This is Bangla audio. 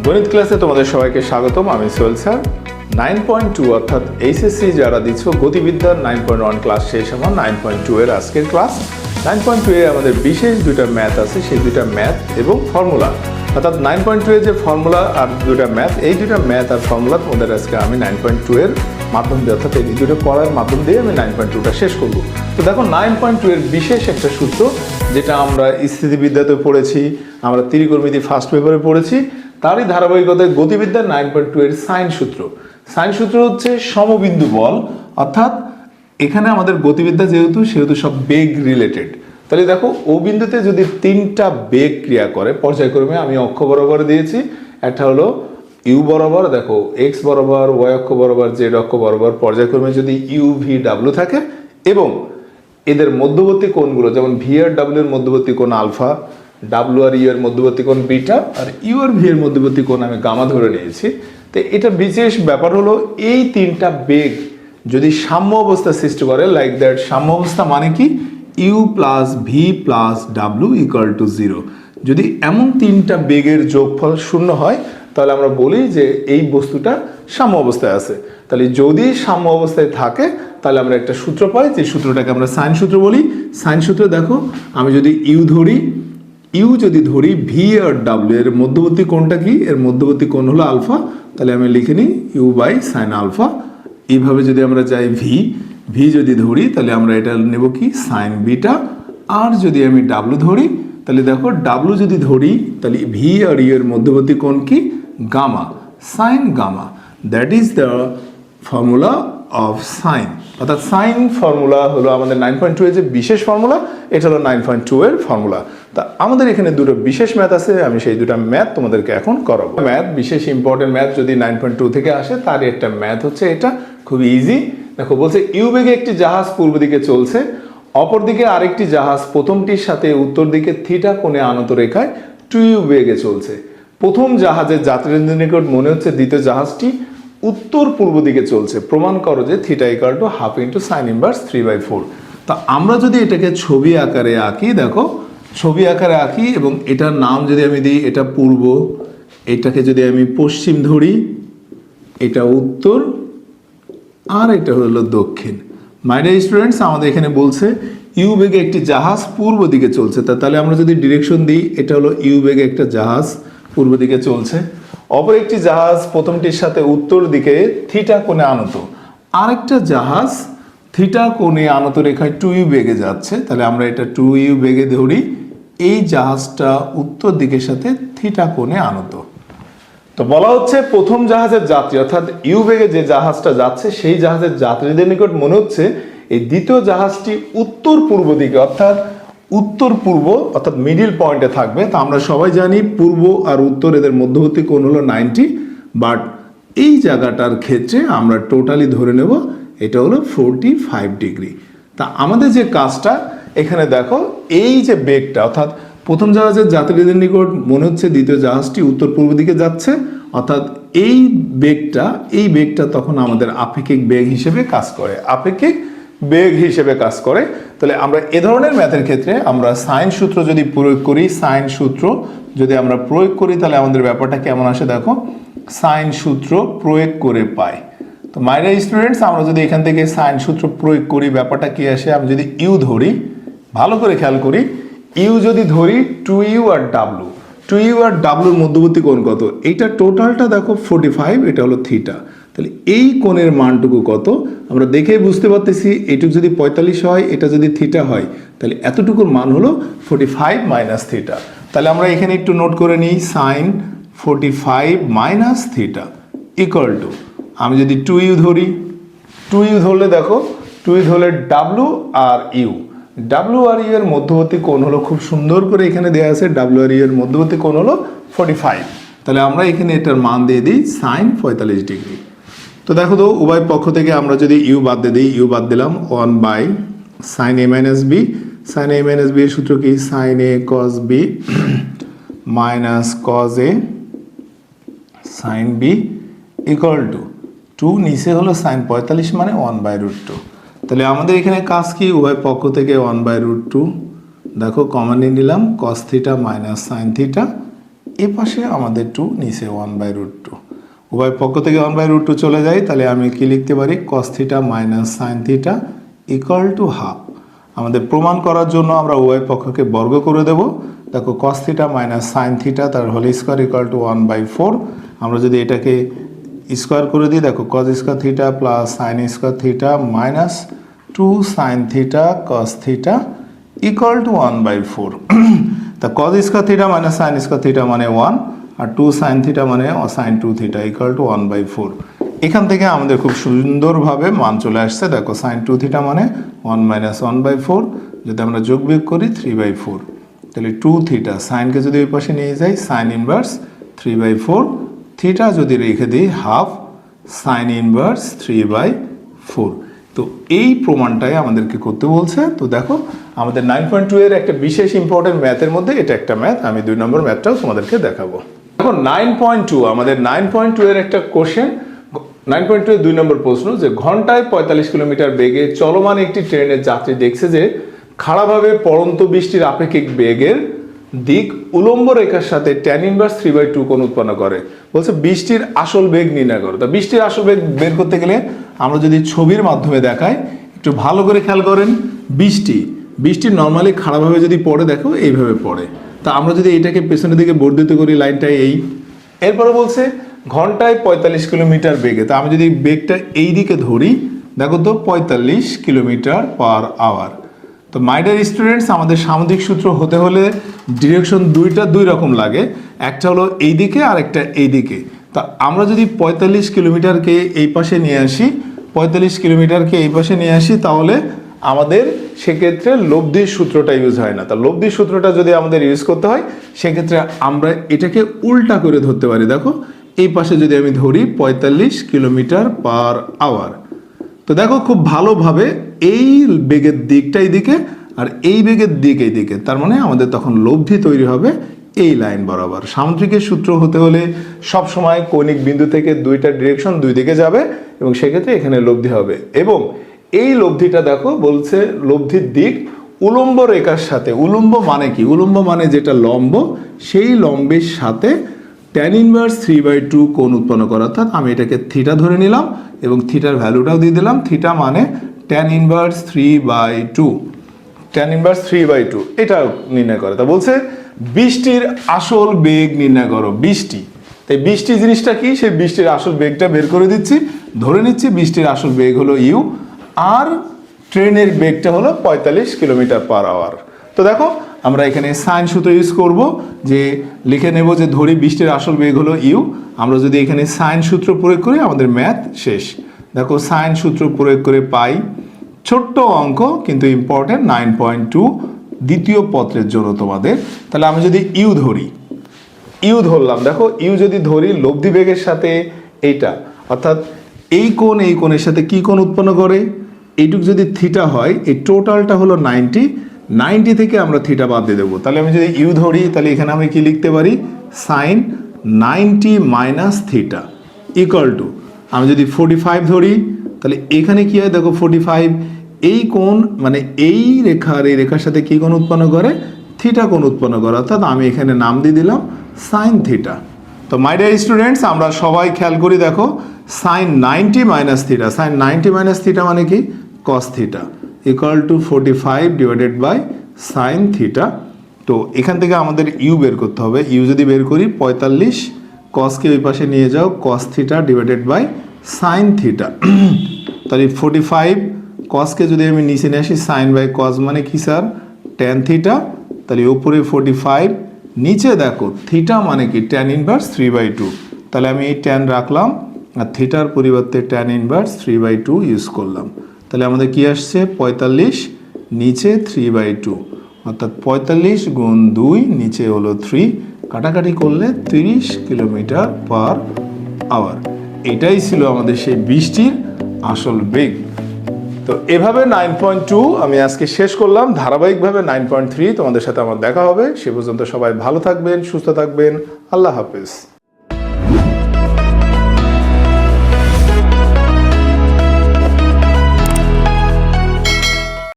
গণিত ক্লাসে তোমাদের সবাইকে স্বাগতম। আমি সোহেল স্যার। 9.2 অর্থাৎ এইচএসসি যারা দিচ্ছ গতিবিদ্যার 9.1 ক্লাস শেষ আমার 9.2 এর আজকের ক্লাস। 9.2 এ আমাদের বিশেষ দুইটা ম্যাথ আছে, সেই দুইটা ম্যাথ এবং ফর্মুলা, অর্থাৎ 9.2 এর যে ফর্মুলা আর দুইটা ম্যাথ, এই দুইটা ম্যাথ আর ফর্মুলা তোমাদের আজকে আমি 9.2 এর মাধ্যম দিয়ে, অর্থাৎ এই দুটো করার মাধ্যম দিয়ে আমি 9.2টা শেষ করব। তো দেখো 9.2 এর বিশেষ একটা সূত্র যেটা আমরা স্থিতিবিদ্যাতে পড়েছি, আমরা ত্রিকোণমিতি ফার্স্ট পেপারে পড়েছি, তারই ধারাবাহিকতায় গতিবিদ্যার 9.2 এর সাইন সূত্র। সাইন সূত্র হচ্ছে সমবিন্দু বল, অর্থাৎ এখানে আমাদের গতিবিদ্যা সেহেতু সব বেগ রিলেটেড। তাহলে দেখো ও বিন্দুতে যদি তিনটা বেগ ক্রিয়া করে পর্যায়ক্রমে, আমি অক্ষ বরাবর দিয়েছি, একটা হলো ইউ বরাবর, দেখো এক্স বরাবর, ওয়াই অক্ষ বরাবর, জেড অক্ষ বরাবর পর্যায়ক্রমে যদি ইউ ভি ডাব্লিউ থাকে এবং এদের মধ্যবর্তী কোণগুলো, যেমন ভি আর ডাব্লিউ এর মধ্যবর্তী কোণ আলফা, ডাব্লিউ আর ইউ এর মধ্যবর্তী কোণ বিটা, আর ইউ আর ভি এর মধ্যবর্তী কোণ আমি গামা ধরে নিয়েছি। তো এটা বিশেষ ব্যাপার হলো এই তিনটা বেগ যদি সাম্য অবস্থা সৃষ্টি করে, লাইক দ্যাট, সাম্য অবস্থা মানে কি, U plus V plus W equal to 0। যদি এমন তিনটা বেগের যোগফল শূন্য হয় তাহলে আমরা বলি যে এই বস্তুটা সাম্য অবস্থায় আছে। তাহলে যদি সাম্য অবস্থায় থাকে তাহলে আমরা একটা সূত্র পাই, যে সূত্রটাকে আমরা সাইন সূত্র বলি। সাইন সূত্রে দেখো আমি যদি ইউ যদি ধরি ভি আর ডাব্লিউ এর মধ্যবর্তী কোণটা কি, এর মধ্যবর্তী কোণ হলো আলফা, তাহলে আমি লিখে নিই ইউ বাই সাইন আলফা। এইভাবে যদি আমরা যাই ভি যদি ধরি তাহলে আমরা এটা নেব কি সাইন বিটা, আর যদি আমি ডাব্লিউ ধরি তাহলে দেখো ডাব্লিউ যদি ধরি তাহলে ভি আর ইউ এর মধ্যবর্তী কোণ কি, gamma, sine gamma. That is the formula of sine. অর্থাৎ সাইন ফর্মুলা হলো আমাদের 9.2 এর যে বিশেষ ফর্মুলা, এটা হলো 9.2 এর ফর্মুলা। তা আমাদের এখানে দুটো বিশেষ ম্যাথ আছে, আমি সেই দুটো ম্যাথ তোমাদেরকে এখন করাবো। ম্যাথ, বিশেষ ইম্পর্টেন্ট ম্যাথ যদি 9.2 থেকে আসে, তার একটা ম্যাথ হচ্ছে এটা, খুব ইজি। দেখো বলছে ইউ বেগে একটি জাহাজ পূর্ব দিকে চলছে, অপরদিকে আরেকটি জাহাজ প্রথমটির সাথে উত্তর দিকে থিটা কোণে আনত রেখায় 2u বেগে চলছে। প্রথম জাহাজের যাত্রীদের নিকট মনে হচ্ছে দ্বিতীয় জাহাজটি উত্তর পূর্ব দিকে চলছে। প্রমাণ করো যে theta equal to half into sign inverse 3/4। তা আমরা যদি এটাকে ছবি আকারে আঁকি, দেখো ছবি আকারে আঁকি এবং এটার নাম যদি আমি দিই, এটা পূর্ব, এটাকে যদি আমি পশ্চিম ধরি, এটা উত্তর, আর এটা হলো দক্ষিণ। মাই ডিয়ার স্টুডেন্টস, আমাদের এখানে বলছে ইউ বেগে একটি জাহাজ পূর্ব দিকে চলছে। তাহলে আমরা যদি ডিরেকশন দিই, এটা হলো ইউ বেগে একটা জাহাজ পূর্ব দিকে চলছে, অপর একটি জাহাজ প্রথমটির সাথে উত্তর দিকে থিটা কোণে আনত, আরেকটা জাহাজ থিটা কোণে আনত রেখায় 2u বেগে যাচ্ছে। তাহলে আমরা এটা 2u বেগে ধরি, এই জাহাজটা উত্তর দিকের সাথে থিটা কোণে আনত। তো বলা হচ্ছে প্রথম জাহাজের যাত্রী, অর্থাৎ ইউ বেগে যে জাহাজটা যাচ্ছে সেই জাহাজের যাত্রীদের নিকট মনে হচ্ছে এই দ্বিতীয় জাহাজটি উত্তর পূর্ব দিকে, অর্থাৎ উত্তর পূর্ব, অর্থাৎ মিডিল পয়েন্টে থাকবে। তা আমরা সবাই জানি পূর্ব আর উত্তর এদের মধ্যবর্তী কোণ হলো 90, বাট এই জায়গাটার ক্ষেত্রে আমরা টোটালি ধরে নেব এটা হলো 45 ডিগ্রি। তা আমাদের যে কাজটা এখানে দেখো, এই যে বেগটা, অর্থাৎ প্রথম জাহাজের যাত্রীদের নিকট মনে হচ্ছে দ্বিতীয় জাহাজটি উত্তর পূর্ব দিকে যাচ্ছে, অর্থাৎ এই বেগটা তখন আমাদের আপেক্ষিক বেগ হিসেবে কাজ করে, আপেক্ষিক বেগ হিসেবে কাজ করে। তাহলে আমরা এ ধরনের ম্যাথের ক্ষেত্রে আমরা সাইন সূত্র যদি প্রয়োগ করি, সাইন সূত্র যদি আমরা প্রয়োগ করি তাহলে আমাদের ব্যাপারটা কেমন আসে দেখো, সাইন সূত্র প্রয়োগ করে পাই। তো মাই ডিয়ার স্টুডেন্টস, আমরা যদি এখান থেকে সাইন সূত্র প্রয়োগ করি, ব্যাপারটা কি আসে, আমি যদি ইউ ধরি, ভালো করে খেয়াল করি, ইউ যদি ধরি 2u আর ডাব্লু, 2u আর ডাব্লুর মধ্যবর্তী কোণ কত, এইটা টোটালটা দেখো 45, এটা হলো থিটা। তাহলে এই কোণের মানটুকু কত আমরা দেখেই বুঝতে পারতেছি, এইটুকু যদি 45 হয়, এটা যদি থিটা হয়, তাহলে এতটুকুর মান হলো 45 মাইনাস থিটা। তাহলে আমরা এখানে একটু নোট করে নিই, sine 45 minus theta equal to, আমি যদি 2u ধরি, 2u ধরলে দেখো, 2u ধরলে ডাব্লু আর ইউ, ডাব্লু আর ইউ এর মধ্যবর্তী কোণ হলো, খুব সুন্দর করে এখানে দেওয়া আছে, ডাব্লু আর ইউ এর মধ্যবর্তী কোণ হলো 45। তাহলে আমরা এখানে এটার মান দিয়ে দিই সাইন 45 ডিগ্রি। তো দেখো তো উভয় পক্ষ থেকে আমরা যদি ইউ বাদ দিয়ে দিই, ইউ বাদ দিলাম 1 by sine A minus B. Sine A minus B এর সূত্র কি, sine A cos B minus cos A sine B equal to 2, নিচে হলো সাইন 45 মানে 1/√2। তাহলে আমাদের এখানে কাজ কি, উভয় পক্ষ থেকে 1/√2 দেখো কমন নিয়ে নিলাম, cos theta minus sine theta এ পাশে আমাদের 2, নিচে 1/√2। উভয় পক্ষ থেকে 1/√2 চলে যায়, তাহলে আমি কি লিখতে পারি, cos θ minus sin θ equal to half. আমাদের প্রমাণ করার জন্য আমরা উভয় পক্ষকে বর্গ করে দেব। দেখো cos θ মাইনাস sin θ তার হোল স্কোয়ার ইকুয়াল টু 1/4। আমরা যদি এটাকে স্কোয়ার করে দিই, দেখো cos square θ plus sin square θ minus 2 sin θ cos θ equal to 1/4। তা cos square θ minus sin square θ মানে 1, আর 2 sin θ মানে sin 2θ ইকুয়াল টু 1/4। এখান থেকে আমাদের খুব সুন্দরভাবে মান চলে আসছে। দেখো sin 2θ মানে 1 মাইনাস 1/4, যদি আমরা যোগ বিয়োগ করি 3/4, তাহলে 2θ, সাইনকে যদি ওই পাশে নিয়ে যাই সাইন ইনভার্স 3/4, থিটা যদি রেখে দিই হাফ সাইন ইনভার্স 3/4। তো এই প্রমাণটাই আমাদেরকে করতে বলছে। তো দেখো আমাদের 9.2 এর একটা বিশেষ ইম্পর্টেন্ট ম্যাথের মধ্যে এটা একটা ম্যাথ, আমি 2 নম্বর ম্যাথটাও তোমাদেরকে দেখাবো। দেখো 9.2, আমাদের 9.2 এর একটা কোশ্চেন, 9.2 এর 2 নম্বর প্রশ্ন, যে ঘন্টায় 45 কিলোমিটার বেগে চলমান একটি ট্রেনের যাত্রী দেখছে যে খাড়াভাবে পড়ন্ত বৃষ্টির আপেক্ষিক বেগের দিক উলম্ব রেখার সাথে tan ইনভার্স 3/2 কোণ উৎপন্ন করে। বলছে বৃষ্টির আসল বেগ নির্ণয় করো। তা বৃষ্টির আসল বেগ বের করতে গেলে আমরা যদি ছবির মাধ্যমে দেখাই, একটু ভালো করে খেয়াল করেন, বৃষ্টি নর্মালি খাড়াভাবে যদি পড়ে, দেখো এইভাবে পড়ে। তা আমরা যদি এটাকে পেছনের দিকে বর্ধিত করি, লাইনটা এরপরে বলছে ঘন্টায় 45 কিলোমিটার বেগে। তা আমি যদি বেগটা এই দিকে ধরি, দেখো তো 45 কিলোমিটার পার আওয়ার। তো মাই ডিয়ার স্টুডেন্টস, আমাদের সামুদ্রিক সূত্র হতে হলে ডিরেকশন দুই রকম লাগে, একটা হলো এই দিকে আর একটা এই দিকে। তা আমরা যদি 45 কিলোমিটারকে এই পাশে নিয়ে আসি, 45 কিলোমিটারকে এই পাশে নিয়ে আসি, তাহলে আমাদের সেক্ষেত্রে লব্ধির সূত্রটা ইউজ হয় না। তা লব্ধির সূত্রটা যদি আমাদের ইউজ করতে হয়, সেক্ষেত্রে আমরা এটাকে উল্টা করে ধরতে পারি। দেখো এই পাশে যদি আমি ধরি 45 কিলোমিটার পার আওয়ার, তো দেখো খুব ভালোভাবে এই বেগের দিকটা এইদিকে আর এই বেগের দিক এইদিকে, তার মানে আমাদের তখন লব্ধি তৈরি হবে এই লাইন বরাবর। সামুদ্রিকের সূত্র হতে হলে সব সময় কৌণিক বিন্দু থেকে দুইটা ডিরেকশন দুই দিকে যাবে, এবং সেক্ষেত্রে এখানে লব্ধি হবে। এবং এই লব্ধিটা দেখো বলছে লব্ধির দিক উলম্ব রেখার সাথে, উলম্ব মানে কি, উলম্ব মানে যেটা লম্ব, সেই লম্বের সাথে tan ইনভার্স 3/2 কোণ উৎপন্ন করা। অর্থাৎ আমি এটাকে থিটা ধরে নিলাম এবং থিটার ভ্যালুটাও দিয়ে দিলাম। থিটা মানে tan ইনভার্স 3/2, tan ইনভার্স 3/2 এটা নির্ণয় করে। তা বলছে বৃষ্টির আসল বেগ নির্ণয় করো। বৃষ্টি, তাই বৃষ্টি জিনিসটা কি, সেই বৃষ্টির আসল বেগটা বের করে দিচ্ছি। ধরে নিচ্ছি বৃষ্টির আসল বেগ হলো ইউ, আর ট্রেনের বেগটা হলো 45 কিলোমিটার পার আওয়ার। তো দেখো আমরা এখানে সাইন সূত্র ইউজ করব, যে লিখে নেব যে ধরি বৃষ্টির আসল বেগ হলো ইউ। আমরা যদি এখানে সাইন সূত্র প্রয়োগ করি, আমাদের ম্যাথ শেষ। দেখো সাইন সূত্র প্রয়োগ করে পাই, ছোট্ট অঙ্ক কিন্তু ইম্পর্টেন্ট, 9.2 দ্বিতীয় পত্রের জন্য তোমাদের। তাহলে আমি যদি ইউ ধরলাম, দেখো ইউ যদি ধরি লব্ধি বেগের সাথে এইটা, অর্থাৎ এই কোণের সাথে কি কোণ উৎপন্ন করে, এইটুক যদি থিটা হয়, এই টোটালটা হলো 90 থেকে আমরা থিটা বাদ দিয়ে দেবো। তাহলে আমি যদি ইউ ধরি, তাহলে এখানে আমি কি লিখতে পারি, sine 90 minus theta equal to, আমি যদি 45 ধরি, তাহলে এখানে কি হয়, দেখো 45 এই কোণ মানে এই রেখার সাথে কি কোণ উৎপন্ন করে, থিটা কোণ উৎপন্ন করে। অর্থাৎ আমি এখানে নাম দিয়ে দিলাম সাইন থিটা। তো মাই ডিয়ার স্টুডেন্টস, আমরা সবাই খেয়াল করি, দেখো sine 90 minus theta, sine 90 minus theta মানে কি, cos theta equal to 45 divided by sine theta. তো এখান থেকে আমাদের ইউ বের করতে হবে। ইউ যদি বের করি 45, কসকে ওই পাশে নিয়ে যাও, cos theta divided by sine theta. তাহলে 45 কসকে যদি আমি নিচে নিয়ে আসি, সাইন বাই কস মানে কি স্যার, ট্যান থিটা। তাহলে উপরে 45, নিচে দেখো থিটা মানে কি, ট্যান ইনভার্স 3/2। তাহলে আমি এই ট্যান রাখলাম, আর থিটার পরিবর্তে ট্যান ইনভার্স 3/2 ইউজ করলাম। তাহলে আমাদের কি আসছে, 45 নিচে 3/2, অর্থাৎ 45 গুণ 2 নিচে হলো 3, কাটাকাটি করলে 30 কিলোমিটার পার আওয়ার। এটাই ছিল আমাদের সেই বৃষ্টির আসল বেগ। তো এভাবে 9.2 আমি আজকে শেষ করলাম। ধারাবাহিকভাবে 9.3 তোমাদের সাথে আমার দেখা হবে। সে পর্যন্ত সবাই ভালো থাকবেন, সুস্থ থাকবেন। আল্লাহ হাফেজ।